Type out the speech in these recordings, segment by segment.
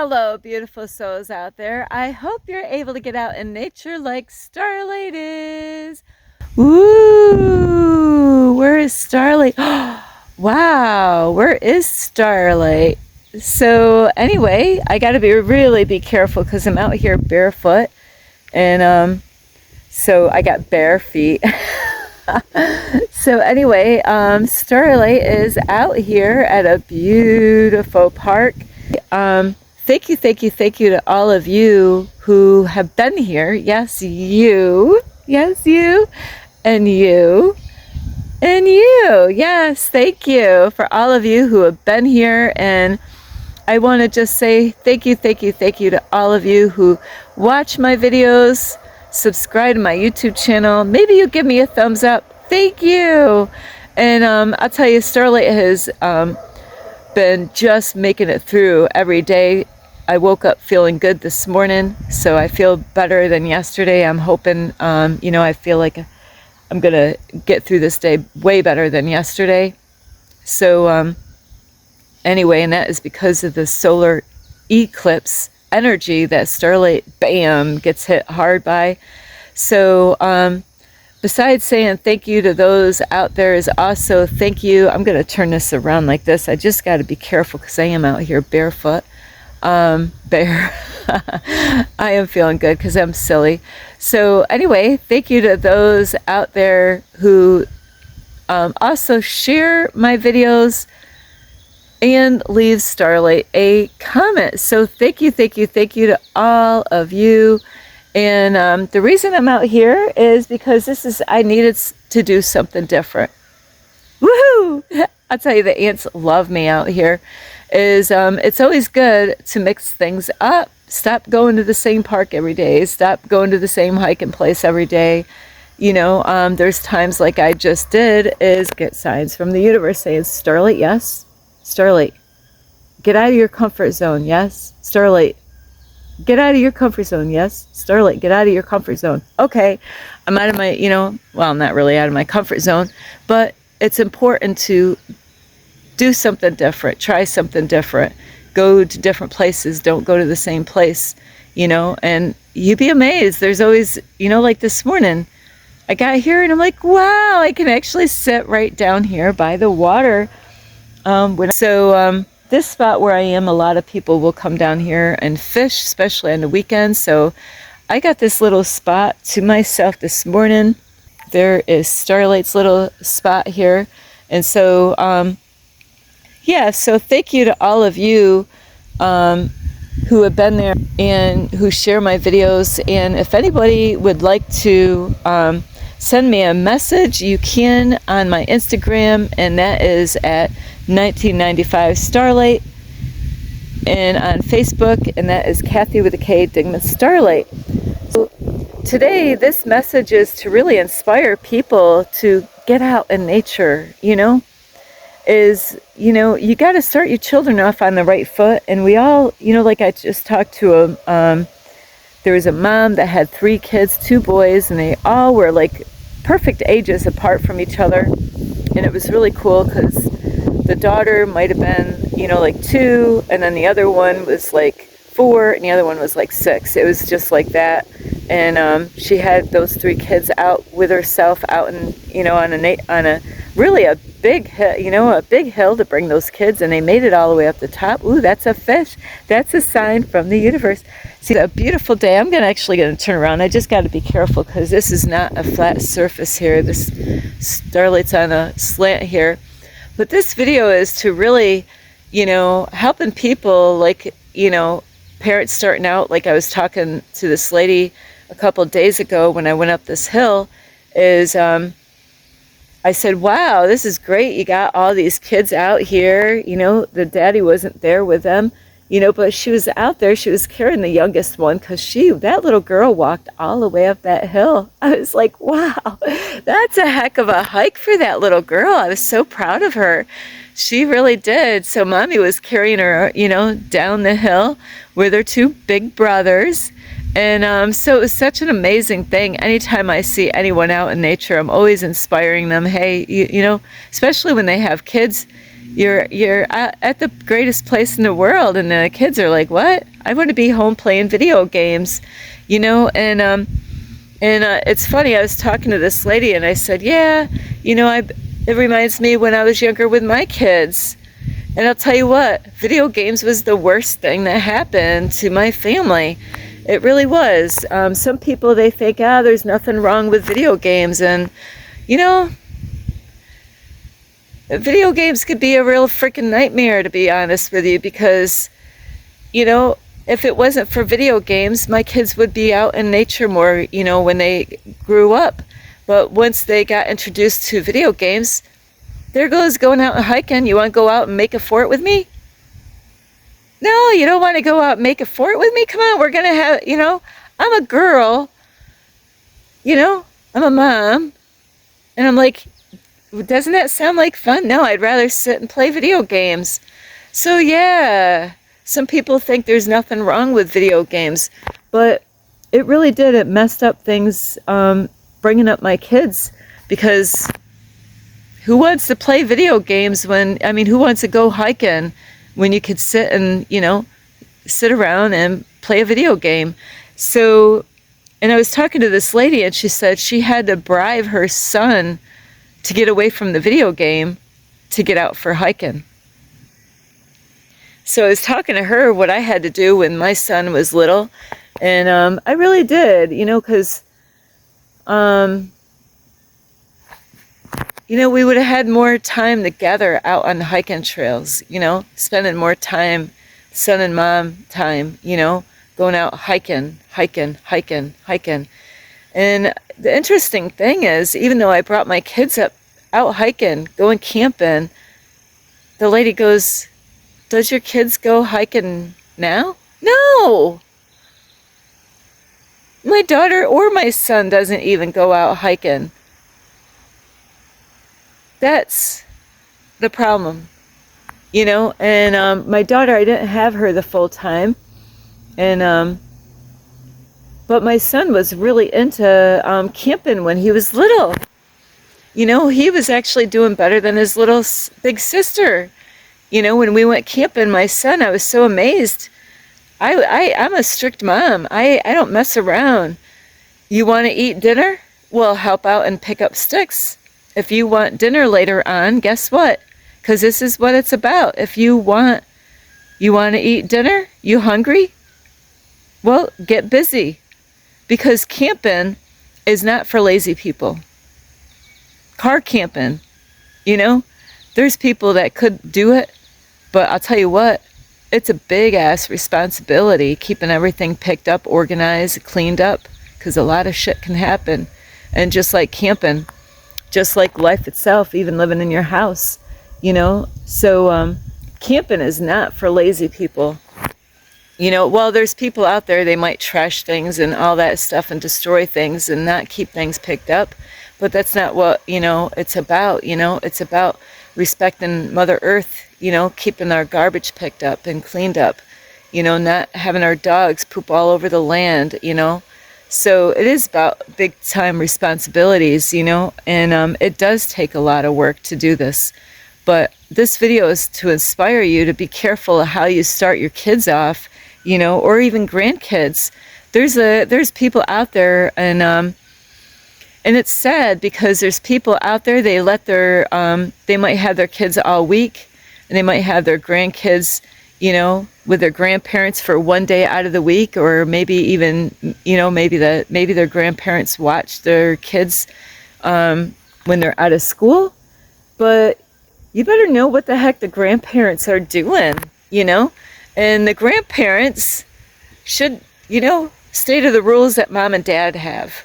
Hello, beautiful souls out there. I hope you're able to get out in nature like Starlight is. Ooh, where is Starlight? Wow, where is Starlight? So anyway, I got to really be careful because I'm out here barefoot, and so I got bare feet. So anyway, Starlight is out here at a beautiful park. Thank you to all of you who have been here. Yes, you. Yes, you. And you. And you. Yes, thank you for all of you who have been here. And I want to just say thank you to all of you who watch my videos, subscribe to my YouTube channel. Maybe you give me a thumbs up. Thank you. And I'll tell you, Starlight has been just making it through every day. I woke up feeling good this morning, so I feel better than yesterday. I'm hoping, I feel like I'm going to get through this day way better than yesterday. So anyway, and that is because of the solar eclipse energy that Starlight, bam, gets hit hard by. So besides saying thank you to those out there is also thank you. I'm going to turn this around like this. I just got to be careful because I am out here barefoot. Bare. I am feeling good because I'm silly. So anyway, thank you to those out there who also share my videos and leave Starlight a comment. So thank you to all of you. And the reason I'm out here is because I needed to do something different. Woohoo! I'll tell you, the ants love me out here. It's always good to mix things up. Stop going to the same park every day. Stop going to the same hiking place every day. There's times like I just did is get signs from the universe saying, Starlight, yes. Starlight, get out of your comfort zone. Yes. Starlight, get out of your comfort zone. Yes. Starlight, get out of your comfort zone. Okay. I'm out of my, well, I'm not really out of my comfort zone, but it's important to do something different, try something different, go to different places, don't go to the same place, and you'd be amazed. There's always, like this morning, I got here and I'm like, wow, I can actually sit right down here by the water. This spot where I am, a lot of people will come down here and fish, especially on the weekends. So I got this little spot to myself this morning. There is Starlight's little spot here. And so, so thank you to all of you who have been there and who share my videos. And if anybody would like to send me a message, you can on my Instagram, and that is at 1995 Starlight, and on Facebook, and that is Kathy with a K, Dingman Starlight. So today, this message is to really inspire people to get out in nature, you got to start your children off on the right foot. And we all, like I just talked to there was a mom that had 3 kids, 2 boys, and they all were like perfect ages apart from each other. And it was really cool because the daughter might have been, like 2, and then the other one was like 4, and the other one was like 6. It was just like that. And she had those 3 kids out with herself out in, on a really a big hill, a big hill to bring those kids, and they made it all the way up the top. Ooh, that's a fish. That's a sign from the universe. See, a beautiful day. I'm actually going to turn around. I just got to be careful because this is not a flat surface here. This Starlight's on a slant here. But this video is to really, helping people like, parents starting out. Like I was talking to this lady a couple of days ago when I went up this hill, is I said, wow, this is great. You got all these kids out here. The daddy wasn't there with them, but she was out there. She was carrying the youngest one because that little girl walked all the way up that hill. I was like, wow, that's a heck of a hike for that little girl. I was so proud of her. She really did. So mommy was carrying her, down the hill with her 2 big brothers. And so it was such an amazing thing. Anytime I see anyone out in nature, I'm always inspiring them. Hey, especially when they have kids, you're at the greatest place in the world, and the kids are like, what? I want to be home playing video games, you know. And it's funny, I was talking to this lady and I said, yeah, you know, it reminds me when I was younger with my kids. And I'll tell you what, video games was the worst thing that happened to my family. It really was. Some people, they think, there's nothing wrong with video games. And, you know, video games could be a real freaking nightmare, to be honest with you, because, you know, if it wasn't for video games, my kids would be out in nature more, you know, when they grew up. But once they got introduced to video games, there goes going out and hiking. You want to go out and make a fort with me? No, you don't want to go out and make a fort with me? Come on, we're going to have, you know, I'm a girl, you know, I'm a mom. And I'm like, doesn't that sound like fun? No, I'd rather sit and play video games. So yeah, some people think there's nothing wrong with video games, but it really did. It messed up things, bringing up my kids, because who wants to play video games when, I mean, who wants to go hiking when you could sit and, you know, sit around and play a video game? So, and I was talking to this lady and she said she had to bribe her son to get away from the video game to get out for hiking. So I was talking to her what I had to do when my son was little, and I really did, you know, because, you know, we would have had more time together out on the hiking trails, you know, spending more time, son and mom time, you know, going out hiking. And the interesting thing is, even though I brought my kids out hiking, going camping, the lady goes, does your kids go hiking now? No! My daughter or my son doesn't even go out hiking. That's the problem, you know. And my daughter, I didn't have her the full time, and but my son was really into camping when he was little. You know, he was actually doing better than his little big sister. You know, when we went camping, my son, I was so amazed. I'm a strict mom. I don't mess around. You want to eat dinner? Well, help out and pick up sticks. If you want dinner later on, guess what? Because this is what it's about. If you want to eat dinner? You hungry? Well, get busy. Because camping is not for lazy people. Car camping, you know, there's people that could do it, but I'll tell you what, it's a big ass responsibility keeping everything picked up, organized, cleaned up, because a lot of shit can happen. And just like camping, just like life itself, even living in your house, you know. So camping is not for lazy people. You know, well, there's people out there, they might trash things and all that stuff and destroy things and not keep things picked up. But that's not what, you know, it's about, you know. It's about respecting Mother Earth, you know, keeping our garbage picked up and cleaned up, you know, not having our dogs poop all over the land, you know. So it is about big time responsibilities, you know, and it does take a lot of work to do this. But this video is to inspire you to be careful of how you start your kids off, you know, or even grandkids. There's people out there, and it's sad because there's people out there, they let their, they might have their kids all week, and they might have their grandkids, you know, with their grandparents for one day out of the week, or maybe even, you know, maybe their grandparents watch their kids when they're out of school. But you better know what the heck the grandparents are doing, you know, and the grandparents should, you know, stay to the rules that mom and dad have.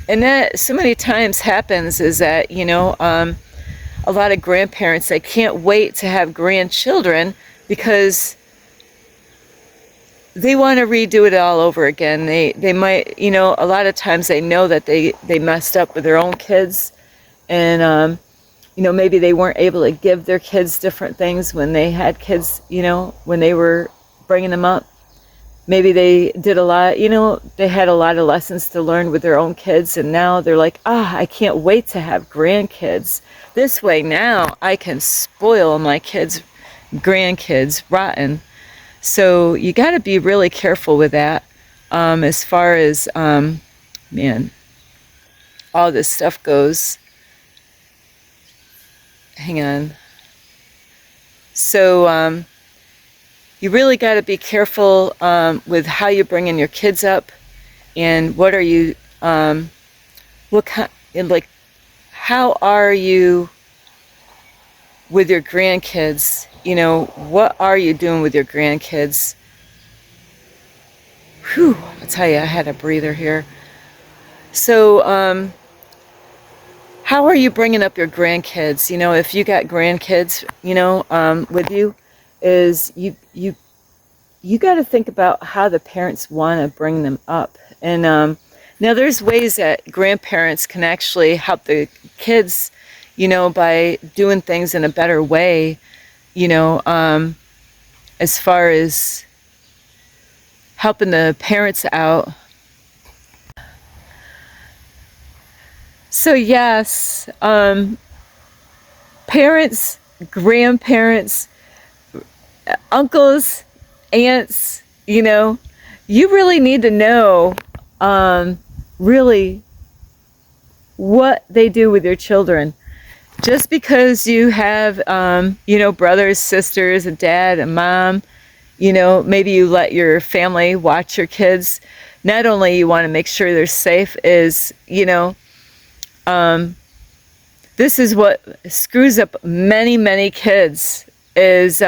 And that so many times happens is that, you know, a lot of grandparents, they can't wait to have grandchildren because they want to redo it all over again. They might, you know, a lot of times they know that they messed up with their own kids, and you know, maybe they weren't able to give their kids different things when they had kids, you know, when they were bringing them up. maybe they did a lot, they had a lot of lessons to learn with their own kids, and now they're like, I can't wait to have grandkids. This way now I can spoil my kids, grandkids rotten. So you got to be really careful with that, as far as, man, all this stuff goes. Hang on. So you really got to be careful with how you're bringing your kids up, and what are you, what kind, and like, how are you with your grandkids? What are you doing with your grandkids? Whew, I'll tell you, I had a breather here. So, how are you bringing up your grandkids? If you got grandkids, with you, is you got to think about how the parents want to bring them up. And now there's ways that grandparents can actually help the kids, by doing things in a better way, as far as helping the parents out. So yes, parents, grandparents, uncles, aunts, you really need to know really what they do with your children. Just because you have, brothers, sisters, a dad, a mom, maybe you let your family watch your kids. Not only you want to make sure they're safe, is, this is what screws up many, many kids, is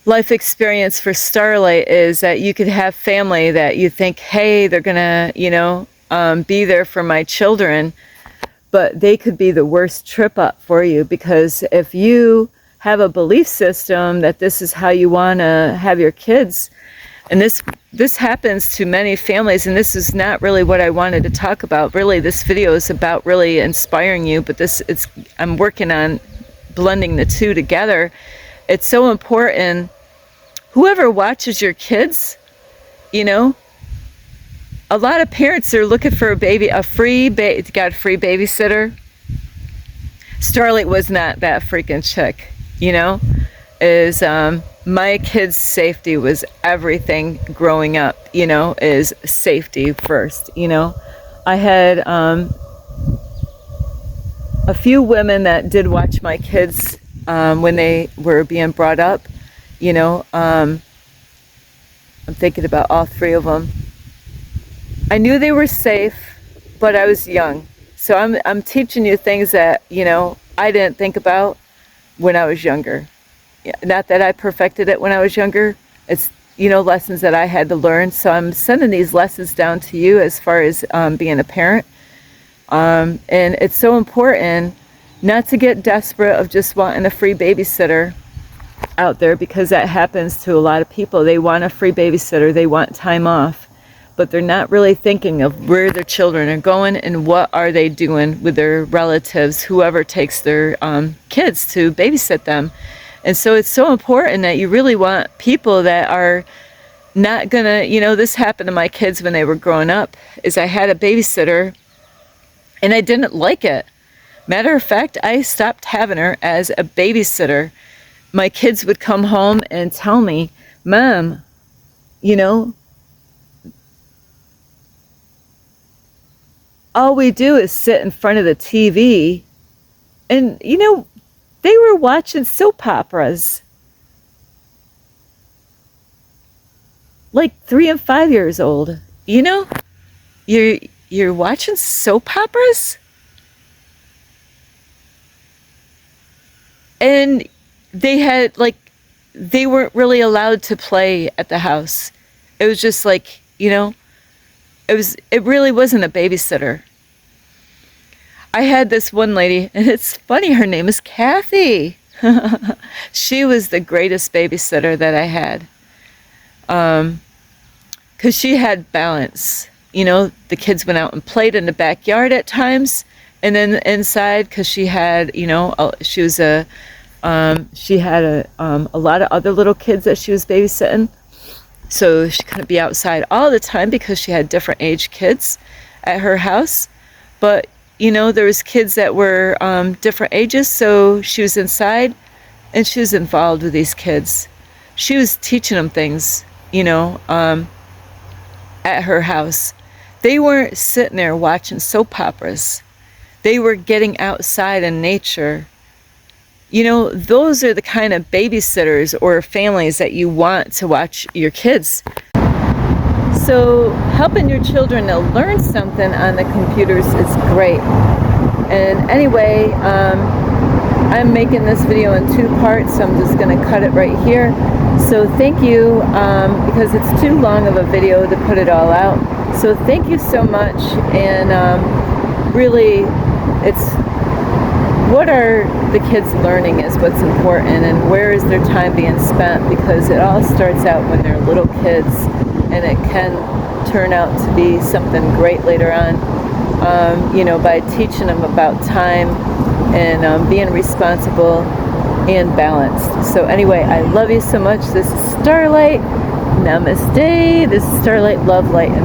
life experience for Starlight is that you could have family that you think, hey, they're gonna, be there for my children, but they could be the worst trip up for you, because if you have a belief system that this is how you want to have your kids, and this happens to many families, and this is not really what I wanted to talk about. Really, this video is about really inspiring you, but I'm working on blending the two together. It's so important. Whoever watches your kids, a lot of parents are looking for a free babysitter. Starlight was not that freaking chick, is my kids' safety was everything growing up, is safety first. I had a few women that did watch my kids when they were being brought up. I'm thinking about all three of them. I knew they were safe, but I was young. So I'm teaching you things that, I didn't think about when I was younger. Not that I perfected it when I was younger. It's, lessons that I had to learn. So I'm sending these lessons down to you as far as being a parent. And it's so important not to get desperate of just wanting a free babysitter out there, because that happens to a lot of people. They want a free babysitter, they want time off, but they're not really thinking of where their children are going and what are they doing with their relatives, whoever takes their kids to babysit them. And so it's so important that you really want people that are not gonna, this happened to my kids when they were growing up, is I had a babysitter and I didn't like it. Matter of fact, I stopped having her as a babysitter. My kids would come home and tell me, Mom, all we do is sit in front of the TV. And, they were watching soap operas. Like 3 and 5 years old. You're watching soap operas? And they weren't really allowed to play at the house. It was just like, it really wasn't a babysitter. I had this one lady, and it's funny, her name is Kathy. She was the greatest babysitter that I had. 'Cause she had balance. The kids went out and played in the backyard at times, and then inside, 'cause she had, she was a She had a lot of other little kids that she was babysitting. So she couldn't be outside all the time because she had different age kids at her house. But, you know, there was kids that were different ages, so she was inside and she was involved with these kids. She was teaching them things, you know, at her house. They weren't sitting there watching soap operas. They were getting outside in nature. You know, those are the kind of babysitters or families that you want to watch your kids. So helping your children to learn something on the computers is great. And anyway, I'm making this video in 2 parts, so I'm just going to cut it right here. So thank you, because it's too long of a video to put it all out. So thank you so much, and really, it's what are the kids learning is what's important, and where is their time being spent, because it all starts out when they're little kids, and it can turn out to be something great later on, you know, by teaching them about time and being responsible and balanced. So anyway, I love you so much. This is Starlight. Namaste. This is Starlight, love, light, and